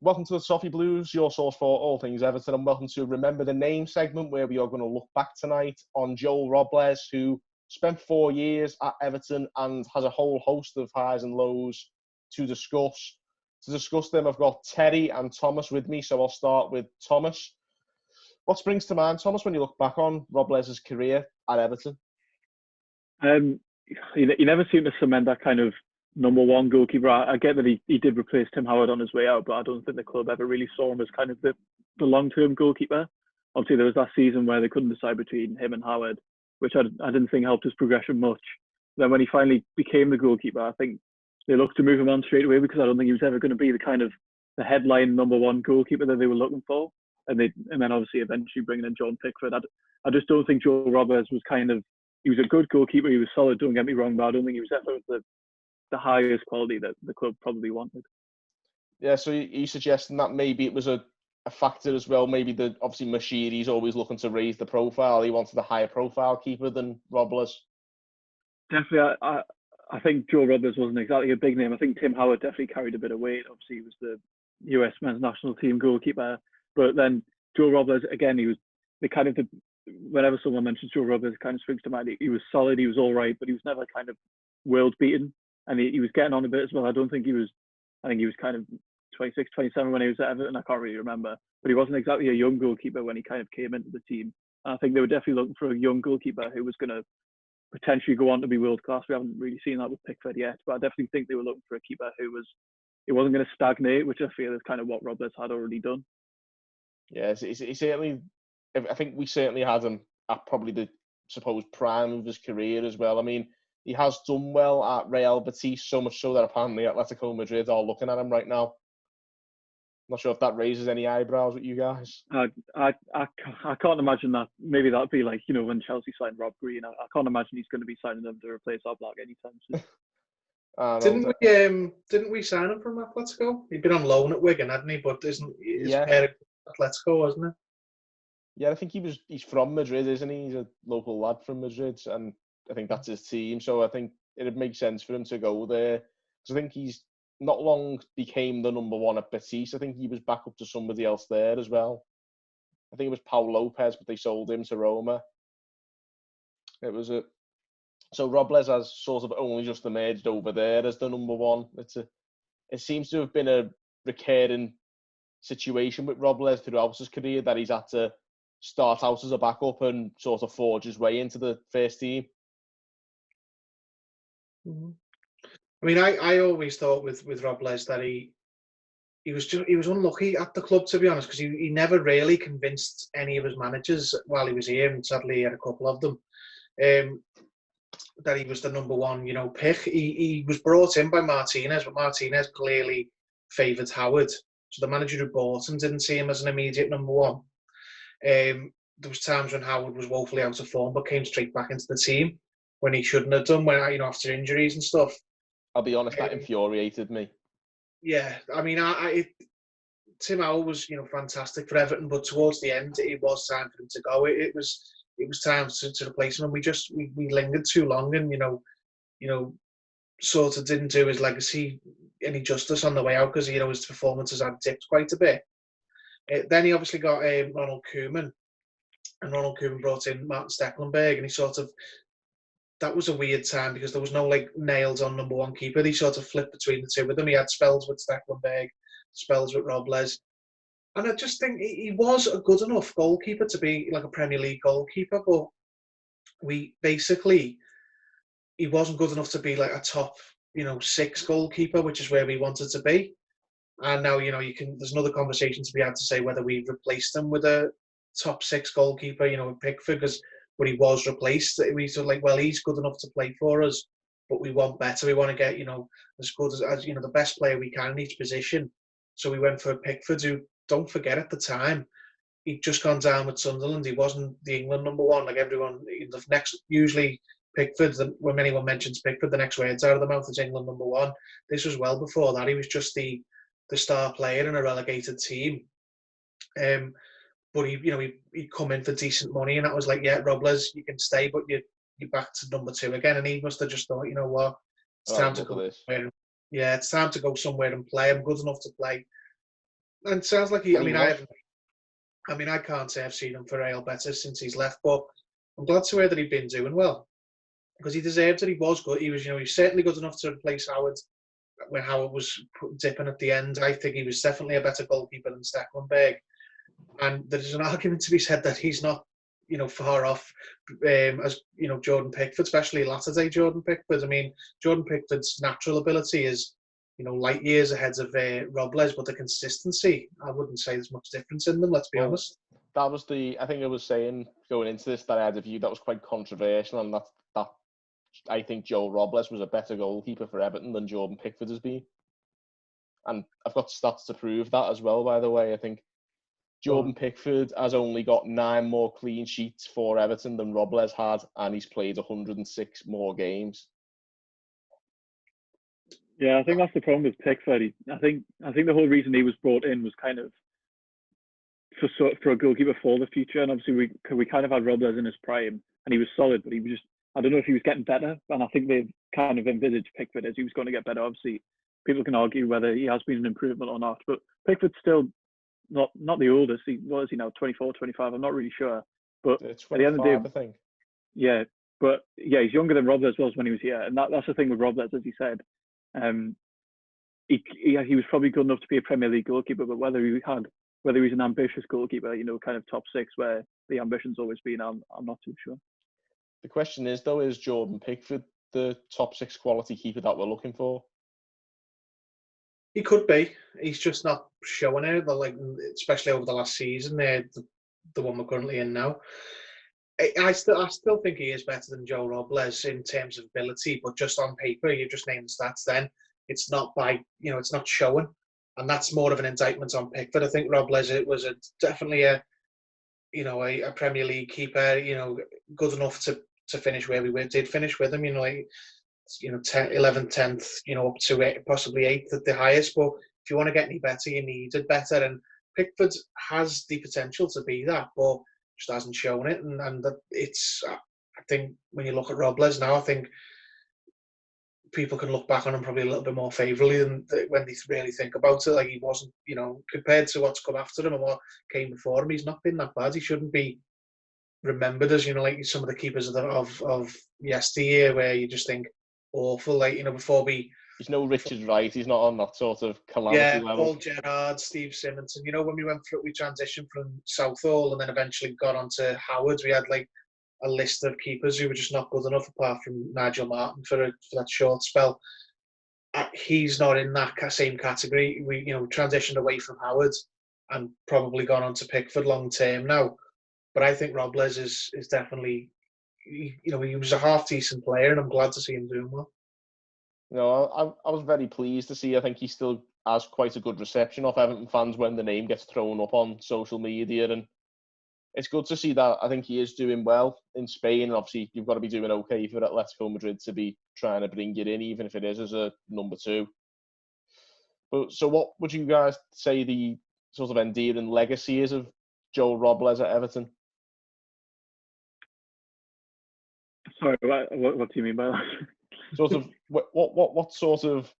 Welcome to the Toffee Blues, your source for all things Everton, and welcome to Remember the Name segment, where we are going to look back tonight on Joel Robles, who spent 4 years at Everton and has a whole host of highs and lows to discuss. To discuss them, I've got Terry and Thomas with me, so I'll start with Thomas. What springs to mind, Thomas, when you look back on Robles' career at Everton? He never seemed to cement that kind of number one goalkeeper. I get that he did replace Tim Howard on his way out, but I don't think the club ever really saw him as kind of the long-term goalkeeper. Obviously, there was that season where they couldn't decide between him and Howard, which I didn't think helped his progression much. Then when he finally became the goalkeeper, I think they looked to move him on straight away, because I don't think he was ever going to be the headline number one goalkeeper that they were looking for. And then obviously eventually bringing in John Pickford. I just don't think Joe Robles was he was a good goalkeeper. He was solid, don't get me wrong, but I don't think he was ever the highest quality that the club probably wanted. Yeah, so he's suggesting that maybe it was a factor as well. Maybe obviously Mashiri's always looking to raise the profile. He wanted a higher profile keeper than Robles. Definitely, I think Joe Robles wasn't exactly a big name. I think Tim Howard definitely carried a bit of weight. Obviously, he was the US men's national team goalkeeper. But then Joe Robles, again, he was whenever someone mentions Joe Robles, it kind of springs to mind. He was solid, he was all right, but he was never kind of world beaten. And he was getting on a bit as well. I think he was kind of 26, 27 when he was at Everton. I can't really remember. But he wasn't exactly a young goalkeeper when he kind of came into the team. And I think they were definitely looking for a young goalkeeper who was going to potentially go on to be world class. We haven't really seen that with Pickford yet, but I definitely think they were looking for a keeper who wasn't going to stagnate, which I feel is kind of what Robles had already done. Yeah, he certainly. I think we certainly had him at probably the supposed prime of his career as well. I mean, he has done well at Real Betis, so much so that apparently Atletico Madrid are looking at him right now. Not sure if that raises any eyebrows with you guys. I can't imagine that. Maybe that'd be like, when Chelsea signed Rob Green. I can't imagine he's going to be signing them to replace Oblak anytime soon. Didn't we sign him from Atletico? He'd been on loan at Wigan, hadn't he? But his parent Atletico, wasn't it? Yeah, I think he's from Madrid, isn't he? He's a local lad from Madrid, and I think that's his team. So I think it'd make sense for him to go there. Because I think he's not long became the number one at Betis. I think he was back up to somebody else there as well. I think it was Paul Lopez, but they sold him to Roma. So Robles has sort of only just emerged over there as the number one. It seems to have been a recurring situation with Robles throughout his career that he's had to start out as a backup and sort of forge his way into the first team. Mm-hmm. I mean, I always thought with Robles that he was unlucky at the club, to be honest, because he never really convinced any of his managers while he was here, and sadly he had a couple of them, that he was the number one, pick. He was brought in by Martinez, but Martinez clearly favoured Howard. So the manager who bought him didn't see him as an immediate number one. There was times when Howard was woefully out of form, but came straight back into the team when he shouldn't have done, after injuries and stuff. I'll be honest, that infuriated me. Yeah, I mean, Tim Howard was, fantastic for Everton, but towards the end, it was time for him to go. It was time to replace him, and we lingered too long, and sort of didn't do his legacy any justice on the way out, because his performances had dipped quite a bit. Then he obviously got Ronald Koeman, and Ronald Koeman brought in Martin Stecklenburg, and that was a weird time because there was no nails on number one keeper. He sort of flipped between the two of them. He had spells with Stecklenburg, spells with Robles, and I just think he was a good enough goalkeeper to be like a Premier League goalkeeper, but he wasn't good enough to be like a top 6 goalkeeper, which is where we wanted to be. And now, there's another conversation to be had to say whether we replaced him with a top 6 goalkeeper, with Pickford, but he was replaced. We sort of well, he's good enough to play for us, but we want better. We want to get, as good as the best player we can in each position. So we went for Pickford, who, don't forget, at the time, he'd just gone down with Sunderland. He wasn't the England number one, like everyone. Usually Pickford, when anyone mentions Pickford, the next words out of the mouth is England number one. This was well before that. He was just the star player in a relegated team. But he'd come in for decent money, and that was like, yeah, Robles, you can stay, but you're back to number 2 again. And he must have just thought, you know what, it's time to go somewhere. Yeah, it's time to go somewhere and play. I'm good enough to play. And it sounds like he. And he I was. haven't. I can't say I've seen him for real better since he's left, but I'm glad to hear that he's been doing well because he deserved it. He was good. He was, he's certainly good enough to replace Howard when Howard was dipping at the end. I think he was definitely a better goalkeeper than Stecklenberg. And there's an argument to be said that he's not, far off as Jordan Pickford, especially latter-day Jordan Pickford. Jordan Pickford's natural ability is, light years ahead of Robles, but the consistency, I wouldn't say there's much difference in them. Let's be honest. That was I think I was saying going into this that I had a view that was quite controversial, and that I think Joe Robles was a better goalkeeper for Everton than Jordan Pickford has been. And I've got stats to prove that as well, by the way. I think Jordan Pickford has only got 9 more clean sheets for Everton than Robles had, and he's played 106 more games. Yeah, I think that's the problem with Pickford. I think the whole reason he was brought in was kind of for a goalkeeper for the future. And obviously we kind of had Robles in his prime, and he was solid, but he was just, I don't know if he was getting better. And I think they kind of envisaged Pickford as he was going to get better. Obviously, people can argue whether he has been an improvement or not, but Pickford's still not the oldest. What is he now? 24, 25? I'm not really sure. But it's 25, at the end of the day, I think. Yeah, but yeah, he's younger than Robles was when he was here, and that's the thing with Robles, as he said. He was probably good enough to be a Premier League goalkeeper, but whether he's an ambitious goalkeeper, kind of top 6 where the ambition's always been, I'm not too sure. The question is, though, is Jordan Pickford the top 6 quality keeper that we're looking for? He could be. He's just not showing it. Especially over the last season, the one we're currently in now. I still think he is better than Joe Robles in terms of ability, but just on paper, you just named the stats. Then it's not it's not showing, and that's more of an indictment on Pickford. I think Robles was definitely a Premier League keeper. Good enough to finish where we did finish with him. 11th, 10th, up to 8, possibly 8th at the highest. But if you want to get any better, you needed better. And Pickford has the potential to be that, but just hasn't shown it. And I think when you look at Robles now, I think people can look back on him probably a little bit more favourably than when they really think about it. Like he wasn't, compared to what's come after him and what came before him, he's not been that bad. He shouldn't be remembered as, like some of the keepers of yesteryear, where you just think, awful, before we. He's no Richard Wright. He's not on that sort of calamity level. Paul Gerrard, Steve Simonton. When we transitioned from Southall and then eventually got onto Howard's, we had a list of keepers who were just not good enough, apart from Nigel Martin for that short spell. He's not in that same category. We transitioned away from Howard and probably gone on to Pickford long term now. But I think Robles is definitely. He was a half decent player, and I'm glad to see him doing well. I was very pleased to see. I think he still has quite a good reception off Everton fans when the name gets thrown up on social media, and it's good to see that. I think he is doing well in Spain. Obviously, you've got to be doing okay for Atletico Madrid to be trying to bring it in, even if it is as a number 2. But so, what would you guys say the sort of endearing legacy is of Joe Robles at Everton? Sorry, what do you mean by that? Sort of, what sort of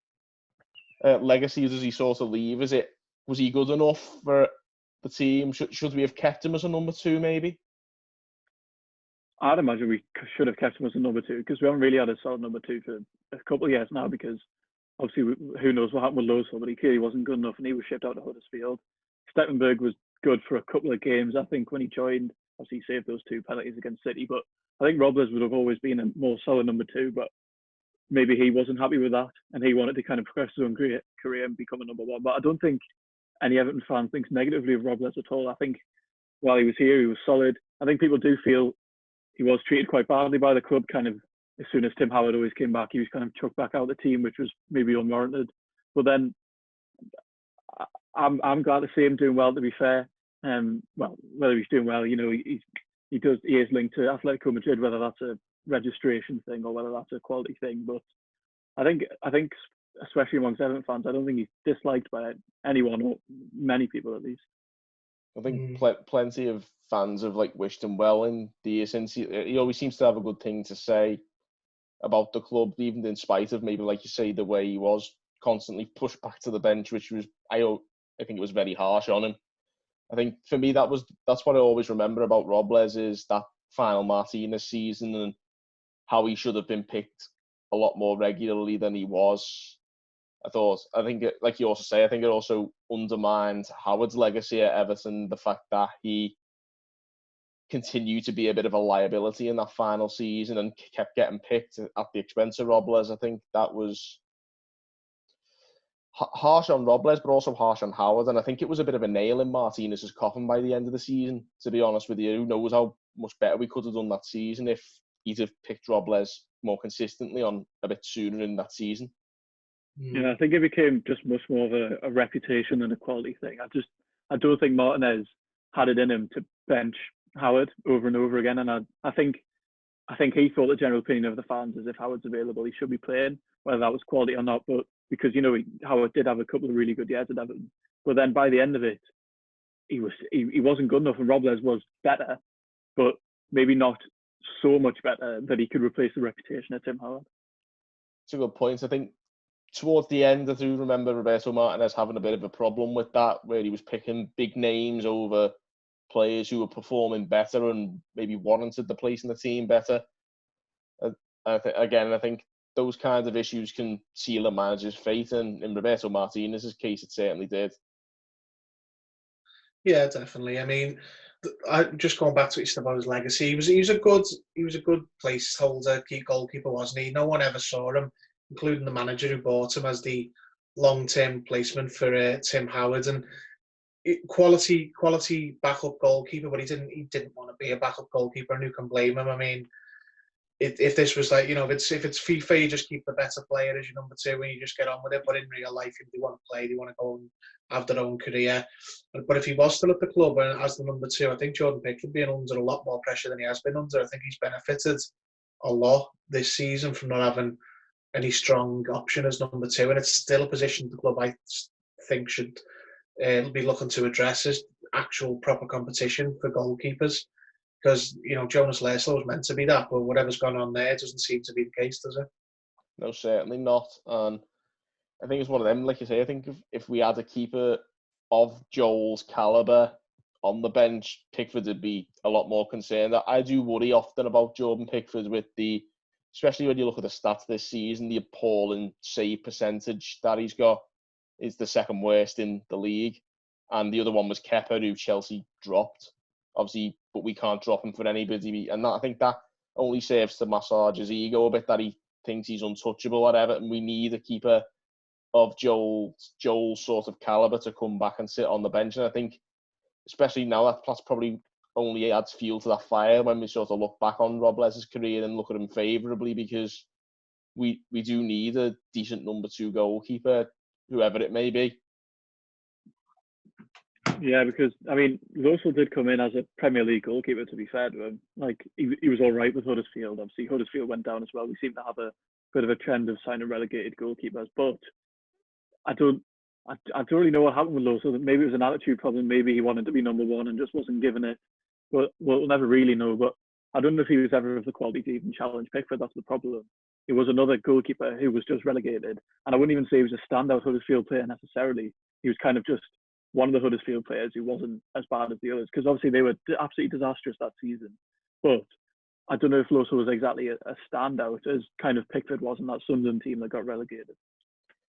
legacy does he sort of leave? Was he good enough for the team? Should we have kept him as a number 2, maybe? I'd imagine we should have kept him as a number 2, because we haven't really had a solid number 2 for a couple of years now, because obviously who knows what happened with Lowell, but he clearly wasn't good enough and he was shipped out to Huddersfield. Stecklenberg was good for a couple of games, I think, when he joined. Obviously, he saved those 2 penalties against City, but I think Robles would have always been a more solid number 2, but maybe he wasn't happy with that and he wanted to kind of progress his own career and become a number 1. But I don't think any Everton fan thinks negatively of Robles at all. I think while he was here, he was solid. I think people do feel he was treated quite badly by the club. Kind of as soon as Tim Howard always came back, he was kind of chucked back out of the team, which was maybe unwarranted. But then I'm glad to see him doing well, to be fair. Well, whether he's doing well, he is linked to Atletico Madrid, whether that's a registration thing or whether that's a quality thing. But I think especially amongst Everton fans, I don't think he's disliked by anyone, or many people at least. I think plenty of fans have wished him well in the year since. He always seems to have a good thing to say about the club, even in spite of maybe, like you say, the way he was constantly pushed back to the bench, which was, I think it was very harsh on him. I think for me that's what I always remember about Robles is that final Martinez season and how he should have been picked a lot more regularly than he was. Like you also say, I think it also undermined Howard's legacy at Everton, the fact that he continued to be a bit of a liability in that final season and kept getting picked at the expense of Robles. I think that was harsh on Robles, but also harsh on Howard. And I think it was a bit of a nail in Martinez's coffin by the end of the season, to be honest with you. Who knows how much better we could have done that season if he'd have picked Robles more consistently on a bit sooner in that season. Yeah, I think it became just much more of a reputation than a quality thing. I don't think Martinez had it in him to bench Howard over and over again. And I think he thought the general opinion of the fans is if Howard's available, he should be playing, whether that was quality or not. But because, Howard did have a couple of really good years at Everton. But then by the end of it, he wasn't good enough, and Robles was better, but maybe not so much better that he could replace the reputation of Tim Howard. It's a good point. I think towards the end, I do remember Roberto Martinez having a bit of a problem with that, where he was picking big names over players who were performing better and maybe warranted the place in the team better. I think those kinds of issues can seal a manager's fate, and in Roberto Martinez's case, it certainly did. Yeah, definitely. I mean, just going back to what you said about his legacy, he was a good placeholder, key goalkeeper, wasn't he? No one ever saw him, including the manager who bought him, as the long-term placement for Tim Howard, and quality backup goalkeeper. But he didn't want to be a backup goalkeeper, and who can blame him? I mean, if this was like, if it's FIFA, you just keep the better player as your number two and you just get on with it. But in real life, if they want to play, they want to go and have their own career. But if he was still at the club and as the number two, I think Jordan Pickford being under a lot more pressure than he has been under. I think he's benefited a lot this season from not having any strong option as number two. And it's still a position the club, I think, should be looking to address as actual proper competition for goalkeepers. Because, Jonas Larslow was meant to be that, but whatever's gone on there doesn't seem to be the case, does it? No, certainly not. And I think it's one of them, like you say, I think if we had a keeper of Joel's calibre on the bench, Pickford would be a lot more concerned. I do worry often about Jordan Pickford especially when you look at the stats this season, the appalling save percentage that he's got is the second worst in the league. And the other one was Kepa, who Chelsea dropped. Obviously, but we can't drop him for anybody. And I think that only serves to massage his ego a bit, that he thinks he's untouchable at Everton. We need a keeper of Joel's sort of calibre to come back and sit on the bench. And I think, especially now, that's probably only adds fuel to that fire when we sort of look back on Robles' career and look at him favourably, because we do need a decent number two goalkeeper, whoever it may be. Yeah, because, Russell did come in as a Premier League goalkeeper, to be fair to him. He was all right with Huddersfield. Obviously, Huddersfield went down as well. We seem to have a bit of a trend of signing relegated goalkeepers. But I don't really know what happened with Russell. Maybe it was an attitude problem. Maybe he wanted to be number one and just wasn't given it. But we'll never really know. But I don't know if he was ever of the quality to even challenge Pickford. That's the problem. He was another goalkeeper who was just relegated. And I wouldn't even say he was a standout Huddersfield player necessarily. He was kind of just one of the Huddersfield players who wasn't as bad as the others, because obviously they were absolutely disastrous that season. But I don't know if Loso was exactly a standout as kind of Pickford was in that Sunderland team that got relegated.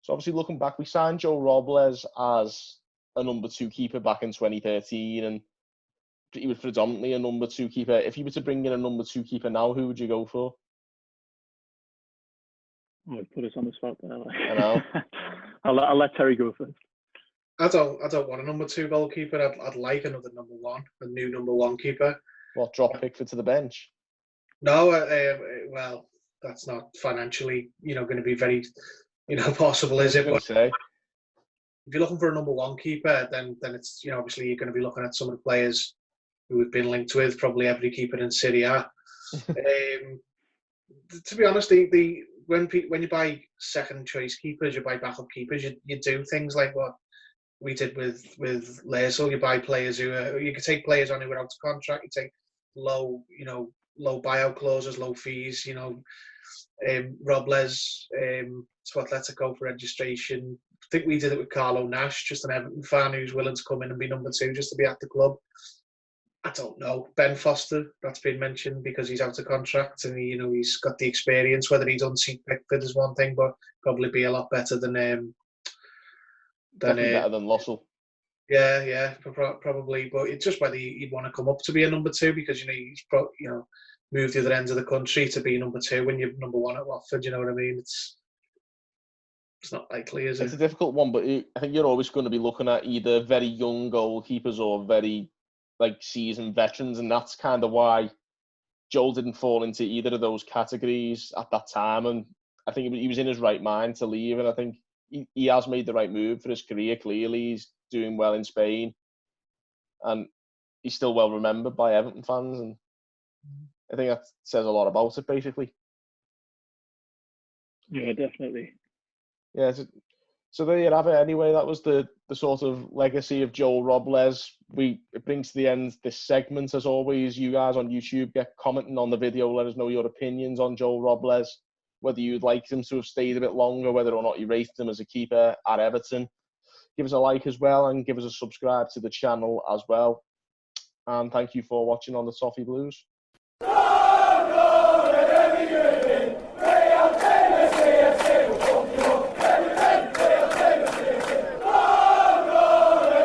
So obviously looking back, we signed Joe Robles as a number two keeper back in 2013, and he was predominantly a number two keeper. If you were to bring in a number two keeper now, who would you go for? Oh, put us on the spot there. I know. I'll let Terry go first. I don't want a number two goalkeeper. I'd like another number one, a new number one keeper. What, drop Pickford to the bench? No, well, that's not financially, going to be very, possible, is it? But say. If you're looking for a number one keeper, then it's, obviously you're going to be looking at some of the players who we've been linked with, probably every keeper in Serie A. To be honest, when you buy second choice keepers, you buy backup keepers, you do things like what we did with Lazo. You buy players you can take players on who are out of contract. You take low buyout clauses, low fees. Robles to Atletico for registration. I think we did it with Carlo Nash, just an Everton fan who's willing to come in and be number 2 just to be at the club. I don't know. Ben Foster, that's been mentioned because he's out of contract and he's got the experience. Whether he's unseat Pickford is one thing, but probably be a lot better than definitely better than Lossell. Yeah, probably. But it's just whether he'd want to come up to be a number 2 because he's moved to the other end of the country to be number 2 when you're number 1 at Watford. You know what I mean? It's not likely, is it? It's a difficult one, but I think you're always going to be looking at either very young goalkeepers or very seasoned veterans, and that's kind of why Joel didn't fall into either of those categories at that time. And I think he was in his right mind to leave, and I think he has made the right move for his career. Clearly, he's doing well in Spain, and he's still well remembered by Everton fans, and I think that says a lot about it, basically. Yeah, definitely. Yeah, so there you have it. Anyway, that was the sort of legacy of Joel Robles. It brings to the end this segment. As always, you guys on YouTube get commenting on the video. Let us know your opinions on Joel Robles, whether you'd like him to have stayed a bit longer, whether or not you rated him as a keeper at Everton. Give us a like as well, and give us a subscribe to the channel as well. And thank you for watching on the Toffee Blues.